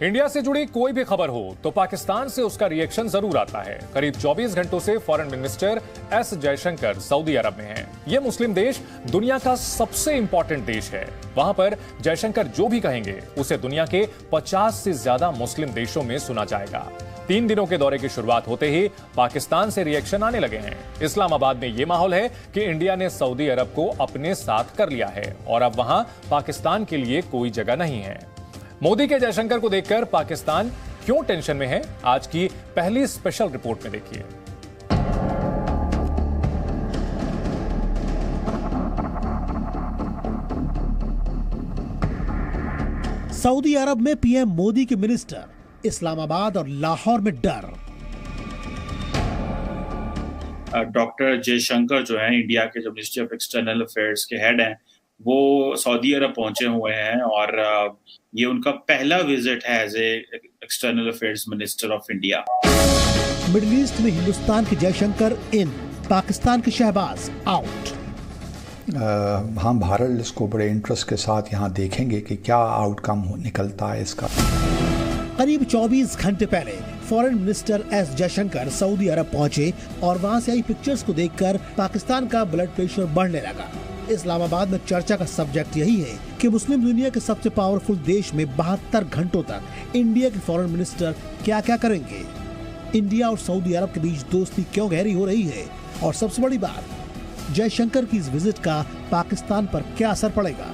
India से जुड़ी कोई भी खबर हो तो पाकिस्तान से उसका रिएक्शन जरूर आता है। करीब 24 घंटों से foreign minister S Jaishankar Saudi Arab में हैं। यह मुस्लिम देश दुनिया का सबसे इंपॉर्टेंट देश है। वहां पर जयशंकर जो भी कहेंगे उसे दुनिया के 50 से ज्यादा मुस्लिम देशों में सुना जाएगा। 3 दिनों के दौरे की शुरुआत होते ही पाकिस्तान से रिएक्शन आने लगे हैं। इस्लामाबाद में यह माहौल है कि इंडिया ने सऊदी अरब को अपने साथ कर लिया है और अब वहां पाकिस्तान के लिए कोई जगह नहीं है। मोदी के जयशंकर को देखकर पाकिस्तान क्यों टेंशन में है, आज की पहली स्पेशल रिपोर्ट में देखिए। सऊदी अरब में पीएम मोदी के मिनिस्टर, इस्लामाबाद और लाहौर में डर। डॉक्टर जयशंकर जो हैं, इंडिया के जो मिनिस्ट्री ऑफ एक्सटर्नल अफेयर्स के हेड हैं, वो सऊदी अरब पहुंचे हुए हैं और ये उनका पहला विजिट है as a external affairs minister of India. Middle East में हिंदुस्तान के जयशंकर इन, पाकिस्तान के शहबाज आउट। हम भारत इसको बड़े इंटरेस्ट के साथ यहाँ देखेंगे कि क्या आउटकम निकलता है इसका। करीब 24 घंटे पहले foreign minister S Jaishankar Saudi Arab पहुंचे और वहां से आई पिक्चर्स को देखकर पाकिस्तान का ब्लड प्रेशर बढ़ने लगा। इस्लामाबाद में चर्चा का सब्जेक्ट यही है कि मुस्लिम दुनिया के सबसे पावरफुल देश में 72 घंटों तक इंडिया के फॉरेन मिनिस्टर क्या क्या करेंगे। इंडिया और सऊदी अरब के बीच दोस्ती क्यों गहरी हो रही है, और सबसे बड़ी बात, जयशंकर की इस विजिट का पाकिस्तान पर क्या असर पड़ेगा।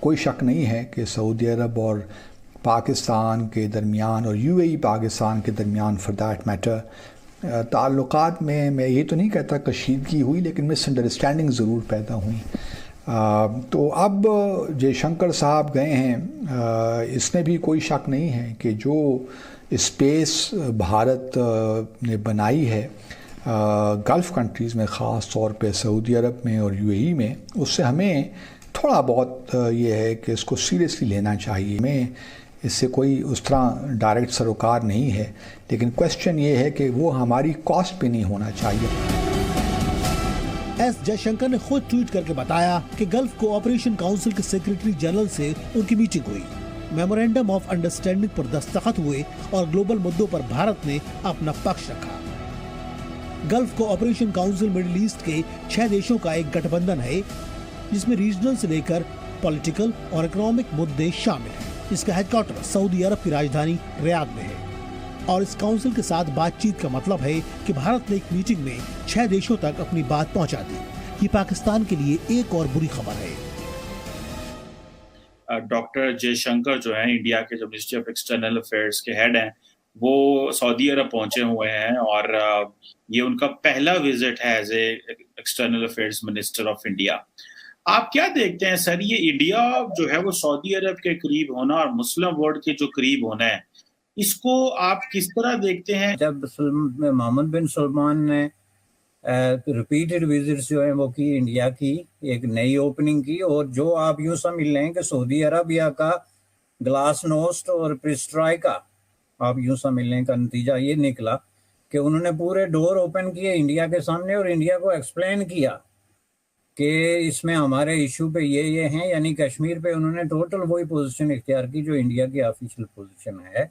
कोई शक नहीं है कि सऊदी अरब और पाकिस्तान के दरमियान और यूएई पाकिस्तान के दरमियान फॉर दैट मैटर ताल्लुकात में मैं ये तो नहीं कहता कशीदगी हुई, लेकिन मिसअंडरस्टैंडिंग ज़रूर पैदा हुई। तो अब जयशंकर साहब गए हैं, इसमें भी कोई शक नहीं है कि जो स्पेस भारत ने बनाई है गल्फ़ कंट्रीज़ में, ख़ास तौर पे सऊदी अरब में और यूएई में, उससे हमें थोड़ा बहुत ये है कि इसको सीरियसली लेना चाहिए। हमें इससे कोई उस तरह डायरेक्ट सरोकार नहीं है, लेकिन क्वेश्चन ये है कि वो हमारी कॉस्ट पे नहीं होना चाहिए। एस जयशंकर ने खुद ट्वीट करके बताया कि गल्फ कोऑपरेशन काउंसिल के सेक्रेटरी जनरल से उनकी मीटिंग हुई, मेमोरेंडम ऑफ अंडरस्टैंडिंग पर दस्तखत हुए और ग्लोबल मुद्दों पर भारत ने अपना पक्ष रखा। Gulf cooperation council middle east के 6 देशों का एक गठबंधन है जिसमें रीजनल से लेकर पॉलिटिकल और इकोनॉमिक मुद्दे शामिल हैं। इसका हेडक्वार्टर सऊदी अरब की राजधानी रियाद में है और इस काउंसिल के साथ बातचीत का मतलब है कि भारत ने एक मीटिंग में 6 देशों तक अपनी बात पहुंचा दी। ये पाकिस्तान के लिए एक और बुरी खबर है। डॉक्टर जयशंकर जो हैं, इंडिया के जो मिनिस्ट्री ऑफ एक्सटर्नल अफेयर्स के हेड हैं, वो सऊदी अरब पहुंचे हुए हैं और ये उनका पहला विजिट है as a external affairs minister of India. आप क्या देखते हैं सर, ये इंडिया जो है वो सऊदी अरब के करीब होना और मुस्लिम वर्ल्ड के जो करीब होना है, इसको आप किस तरह देखते हैं? जब मोहम्मद बिन सलमान ने रिपीटेड विजिट्स जो है वो की इंडिया की, एक नई ओपनिंग की, और जो आप यूं समझ लें कि सऊदी अरबिया का ग्लासनोस्ट और पेरिस्ट्राइका, आप यूं समझ लें का नतीजा ये निकला कि उन्होंने पूरे डोर ओपन किए इंडिया के सामने और इंडिया को एक्सप्लेन किया कि इसमें हमारे इशू पे ये हैं, यानी कश्मीर पे उन्होंने टोटल वही पोजीशन इख्तियार की जो इंडिया की ऑफिशियल पोजीशन है,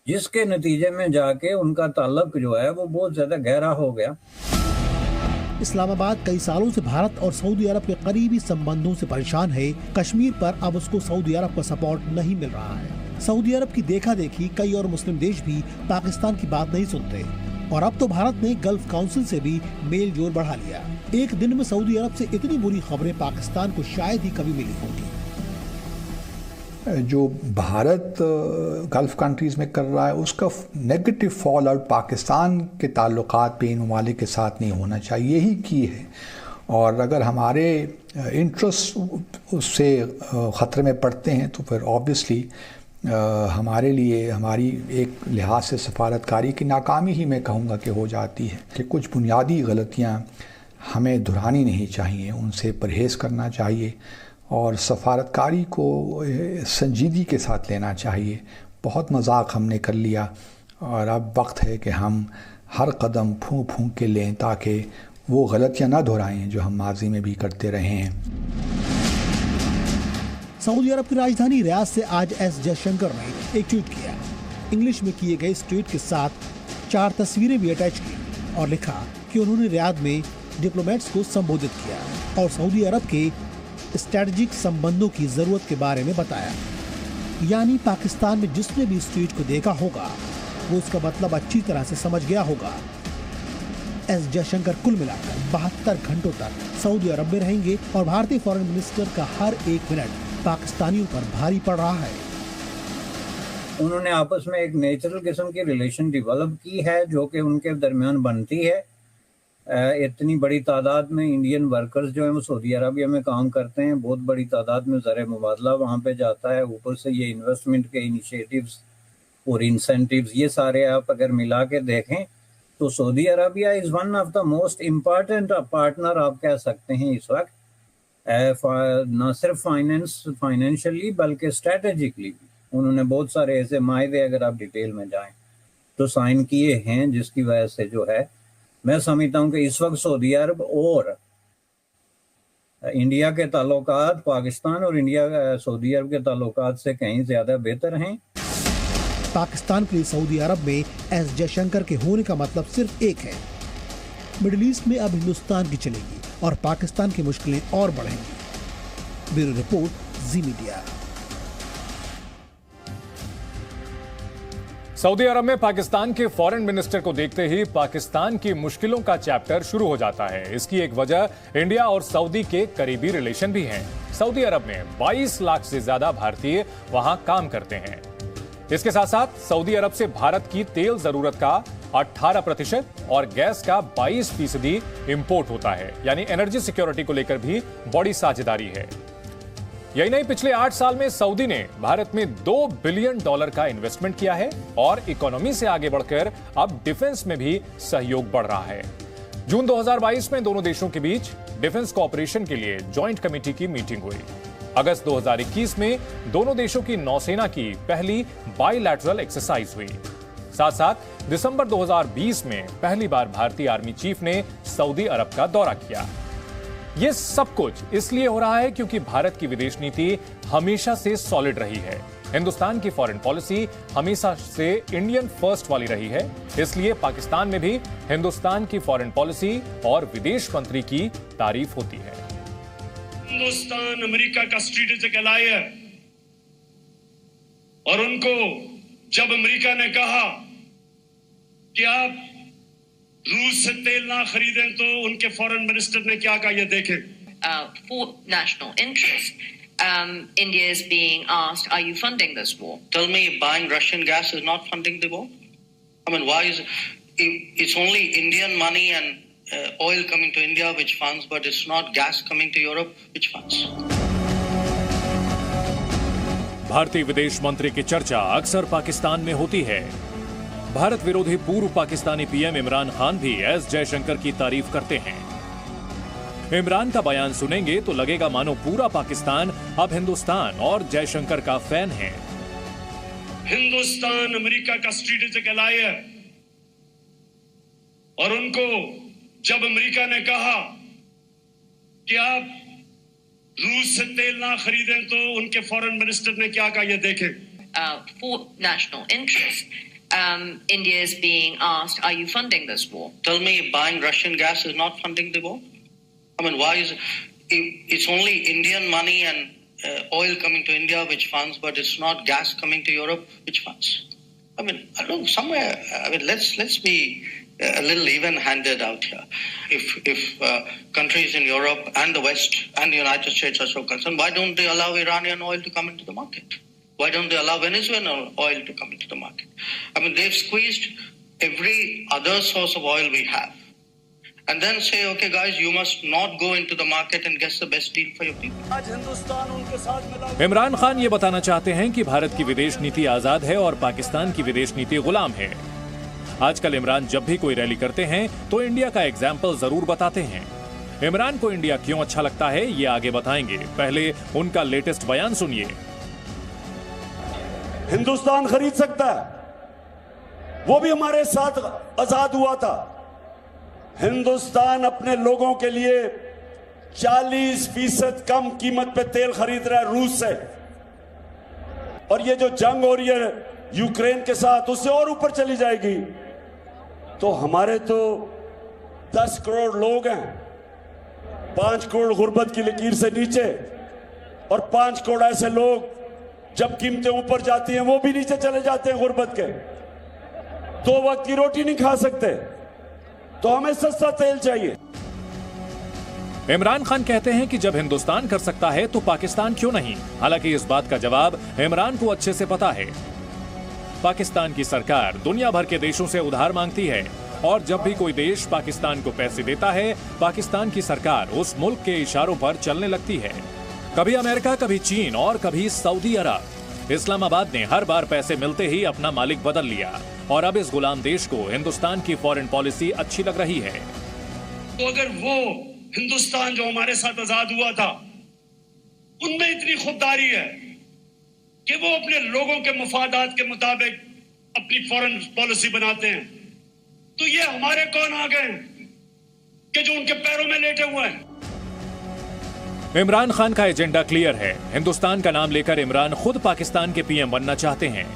जिसके नतीजे में जाके उनका ताल्लुक जो है वो बहुत ज्यादा गहरा हो गया। इस्लामाबाद कई सालों से भारत और सऊदी अरब के करीबी संबंधों से परेशान है। कश्मीर पर अब उसको सऊदी अरब का सपोर्ट नहीं मिल रहा है। सऊदी अरब की देखा देखी कई और मुस्लिम देश भी पाकिस्तान की बात नहीं सुनते और अब तो भारत ने गल्फ काउंसिल से भी मेल जोल बढ़ा लिया। एक दिन में सऊदी अरब से इतनी बुरी खबरें पाकिस्तान को शायद ही कभी मिली होंगी। जो भारत गल्फ कंट्रीज़ में कर रहा है उसका नेगेटिव फॉल आउट पाकिस्तान के ताल्लुकात पे इन ममालिक के साथ नहीं होना चाहिए, यही की है। और अगर हमारे इंटरेस्ट उससे ख़तरे में पड़ते हैं तो फिर ऑब्वियसली हमारे लिए हमारी एक लिहाज से सफारतकारी की नाकामी ही मैं कहूँगा कि हो जाती है कि कुछ बुनियादी गलतियाँ हमें दोहरानी नहीं चाहिए, उनसे परहेज़ करना चाहिए और सफारतकारी को संजीदगी के साथ लेना चाहिए। बहुत मजाक हमने कर लिया और अब वक्त है कि हम हर कदम फूंक फूंक के लें ताकि वो गलतियाँ ना दोहराएं जो हम माजी में भी करते रहे हैं। सऊदी अरब की राजधानी रियाद से आज एस जयशंकर ने एक ट्वीट किया। इंग्लिश में किए गए इस ट्वीट के साथ 4 तस्वीरें भी अटैच की और लिखा कि उन्होंने रियाद में डिप्लोमेट्स को संबोधित किया और सऊदी अरब के स्ट्रेटेजिक संबंधों की जरूरत के बारे में बताया। यानी पाकिस्तान में जिसने भी इस ट्वीट को देखा होगा वो उसका मतलब अच्छी तरह से समझ गया होगा। एस जयशंकर कुल मिलाकर 72 घंटों तक सऊदी अरब में रहेंगे और भारतीय फॉरेन मिनिस्टर का हर एक मिनट पाकिस्तानियों पर भारी पड़ रहा है। उन्होंने आपस में एक नेचुरल किस्म की रिलेशन डेवलप की है जो कि उनके दरमियान बनती है। इतनी बड़ी तादाद में इंडियन वर्कर्स जो हैं वो सऊदी अरबिया में काम करते हैं, बहुत बड़ी तादाद में ज़र मुबादला वहाँ पे जाता है। ऊपर से ये इन्वेस्टमेंट के इनिशिएटिव्स और इंसेंटिव्स ये सारे आप अगर मिला के देखें तो Saudi Arabia is one of the most important partner आप कह सकते हैं इस वक्त, न सिर्फ फाइनेंशियली बल्कि स्ट्रेटेजिकली भी। उन्होंने बहुत सारे ऐसे माहदे अगर आप डिटेल में जाएं तो साइन किए हैं, जिसकी वजह से जो है मैं समझता हूं कि इस वक्त सऊदी अरब और इंडिया के ताल्लुकात पाकिस्तान और इंडिया सऊदी अरब के ताल्लुकात से कहीं ज्यादा बेहतर हैं। पाकिस्तान के लिए सऊदी अरब में एस जयशंकर के होने का मतलब सिर्फ एक है, मिडिल ईस्ट में अब हिंदुस्तान की चलेगी और पाकिस्तान की मुश्किलें और बढ़ेंगी। ब्यूरो रिपोर्ट, जी मीडिया। सऊदी अरब में पाकिस्तान के फॉरेन मिनिस्टर को देखते ही पाकिस्तान की मुश्किलों का चैप्टर शुरू हो जाता है। इसकी एक वजह इंडिया और सऊदी के करीबी रिलेशन भी हैं। सऊदी अरब में 22 लाख से ज्यादा भारतीय वहां काम करते हैं। इसके साथ साथ सऊदी अरब से भारत की तेल जरूरत का 18% और गैस का 22% इंपोर्ट होता है। यानी एनर्जी सिक्योरिटी को लेकर भी बड़ी साझेदारी है। यही नहीं, पिछले 8 साल में सऊदी ने भारत में $2 बिलियन का इन्वेस्टमेंट किया है और इकोनॉमी से आगे बढ़कर अब डिफेंस में भी सहयोग बढ़ रहा है। जून 2022 में दोनों देशों के बीच डिफेंस कोऑपरेशन के लिए जॉइंट कमेटी की मीटिंग हुई। अगस्त 2021 में दोनों देशों की नौसेना की पहली बाइलैटरल एक्सरसाइज हुई। साथ साथ दिसंबर 2020 में पहली बार भारतीय आर्मी चीफ ने सऊदी अरब का दौरा किया। यह सब कुछ इसलिए हो रहा है क्योंकि भारत की विदेश नीति हमेशा से सॉलिड रही है। हिंदुस्तान की फॉरेन पॉलिसी हमेशा से इंडियन फर्स्ट वाली रही है। इसलिए पाकिस्तान में भी हिंदुस्तान की फॉरेन पॉलिसी और विदेश मंत्री की तारीफ होती है। हिंदुस्तान अमेरिका का स्ट्रेटेजिक एलाय है और उनको जब अमेरिका ने कहा कि आप रूस से तेल ना खरीदें तो उनके फॉरेन मिनिस्टर ने क्या कहा, ये देखें। For national interest, India is being asked, are you funding this war? Tell me, buying Russian gas is not funding the war? I mean, why is it's only Indian money and oil coming to India which funds, but it's not gas coming to Europe which funds? भारतीय विदेश मंत्री की चर्चा अक्सर पाकिस्तान में होती है। भारत विरोधी पूर्व पाकिस्तानी पीएम इमरान खान भी एस जयशंकर की तारीफ करते हैं। इमरान का बयान सुनेंगे तो लगेगा मानो पूरा पाकिस्तान अब हिंदुस्तान और जयशंकर का फैन है। हिंदुस्तान अमेरिका का स्ट्रेटेजिक एलाय है और उनको जब अमेरिका ने कहा कि आप रूस से तेल ना खरीदें तो उनके फॉरेन मिनिस्टर ने क्या कहा, ये देखें। For national interest, India is being asked, are you funding this war? Tell me, buying Russian gas is not funding the war? I mean, why is it's only Indian money and oil coming to India which funds, but it's not gas coming to Europe which funds? I mean, I don't know, somewhere, I mean, let's be a little even-handed out here. If countries in Europe and the West and the United States are so concerned, why don't they allow Iranian oil to come into the market? Why don't they allow Venezuelan oil to come into the market? I mean, they've squeezed every other source of oil we have. And then say, okay, guys, you must not go into the market and get the best deal for your people. Imran Khan ये बताना चाहते हैं कि भारत की विदेश नीति आजाद है और पाकिस्तान की विदेश नीति गुलाम है। आजकल इमरान जब भी कोई रैली करते हैं तो इंडिया का एग्जाम्पल जरूर बताते हैं। इमरान को इंडिया क्यों अच्छा लगता है ये आगे बताएंगे, पहले उनका लेटेस्ट बयान सुनिए। हिंदुस्तान खरीद सकता है, वो भी हमारे साथ आजाद हुआ था। हिंदुस्तान अपने लोगों के लिए 40% कम कीमत पे तेल खरीद रहा है रूस से, और ये जो जंग हो रही है यूक्रेन के साथ उससे और ऊपर चली जाएगी। तो हमारे तो 10 करोड़ लोग हैं, 5 करोड़ गुर्बत की लकीर से नीचे, और 5 करोड़ ऐसे लोग जब कीमतें ऊपर जाती हैं वो भी नीचे चले जाते हैं गुर्बत के, 2 वक्त की रोटी नहीं खा सकते। तो हमें सस्ता तेल चाहिए। इमरान खान कहते हैं कि जब हिंदुस्तान कर सकता है तो पाकिस्तान क्यों नहीं। हालांकि इस बात का जवाब इमरान को अच्छे से पता है। पाकिस्तान की सरकार दुनिया भर के देशों से उधार मांगती है, और जब भी कोई देश पाकिस्तान को पैसे देता है, पाकिस्तान की सरकार उस मुल्क के इशारों पर चलने लगती है। कभी अमेरिका, कभी चीन और कभी सऊदी अरब। इस्लामाबाद ने हर बार पैसे मिलते ही अपना मालिक बदल लिया, और अब इस गुलाम देश को हिंदुस्तान की फॉरेन पॉलिसी अच्छी लग रही है। तो अगर वो हिंदुस्तान जो हमारे साथ आजाद हुआ था, उनमें इतनी खुददारी है कि वो अपने लोगों के मुफादात के मुताबिक अपनी फॉरेन पॉलिसी बनाते हैं, तो ये हमारे कौन आ गए कि जो उनके पैरों में लेटे हुए हैं। इमरान खान का एजेंडा क्लियर है। हिंदुस्तान का नाम लेकर इमरान खुद पाकिस्तान के पीएम बनना चाहते हैं।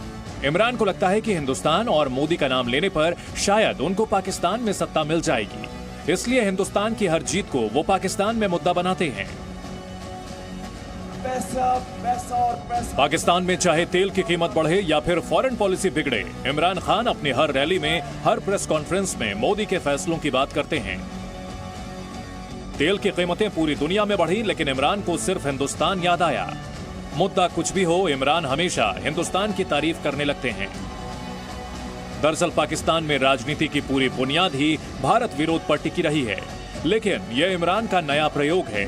इमरान को लगता है कि हिंदुस्तान और मोदी का नाम लेने पर शायद उनको पाकिस्तान में सत्ता मिल जाएगी, इसलिए हिंदुस्तान की हर जीत को वो पाकिस्तान में मुद्दा बनाते हैं। पैसा पैसा और पैसा। पाकिस्तान में चाहे तेल की कीमत बढ़े या फिर फॉरेन पॉलिसी बिगड़े, इमरान खान अपनी हर रैली में, हर प्रेस कॉन्फ्रेंस में मोदी के फैसलों की बात करते हैं। तेल की कीमतें पूरी दुनिया में बढ़ी, लेकिन इमरान को सिर्फ हिंदुस्तान याद आया। मुद्दा कुछ भी हो, इमरान हमेशा हिंदुस्तान की तारीफ करने लगते हैं। दरअसल पाकिस्तान में राजनीति की पूरी बुनियाद ही भारत विरोध पर टिकी रही है, लेकिन यह इमरान का नया प्रयोग है।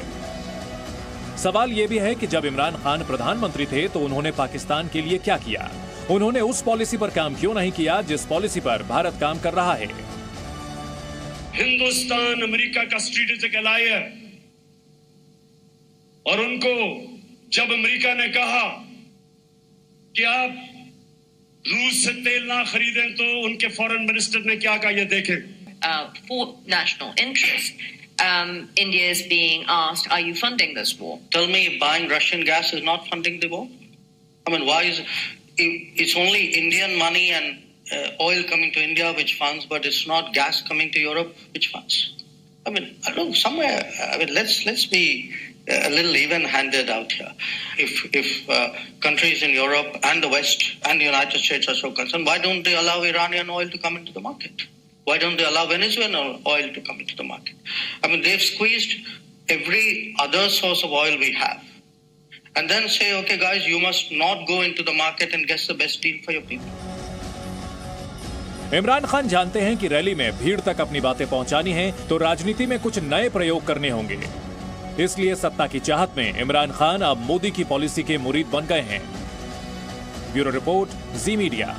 सवाल यह भी है कि जब इमरान खान प्रधानमंत्री थे तो उन्होंने पाकिस्तान के लिए क्या किया? उन्होंने उस पॉलिसी पर काम क्यों नहीं किया जिस पॉलिसी पर भारत काम कर रहा है? हिंदुस्तान अमेरिका का स्ट्रेटेजिक एलाय है, और उनको जब अमेरिका ने कहा कि आप रूस से तेल ना खरीदें, तो उनके फॉरेन मिनिस्टर ने क्या कहा, ये देखें। For national interest, India is being asked, are you funding this war? Tell me, buying Russian gas is not funding the war? I mean, why is it's only Indian money and oil coming to India which funds, but it's not gas coming to Europe which funds? I mean, I don't know, somewhere. I mean, let's be a little even-handed out here. If countries in Europe and the West and the United States are so concerned, why don't they allow Iranian oil to come into the market? Why don't they allow Venezuelan oil to come into the market? I mean, they've squeezed every other source of oil we have, and then say, okay, guys, you must not go into the market and get the best deal for your people. Imran Khan जानते हैं कि rally में भीड़ तक अपनी बातें पहुंचानी है तो राजनीति में कुछ नए प्रयोग करने होंगे। इसलिए सत्ता की चाहत में इमरान खान अब मोदी की पॉलिसी के मुरीद बन गए हैं। ब्यूरो रिपोर्ट, जी मीडिया।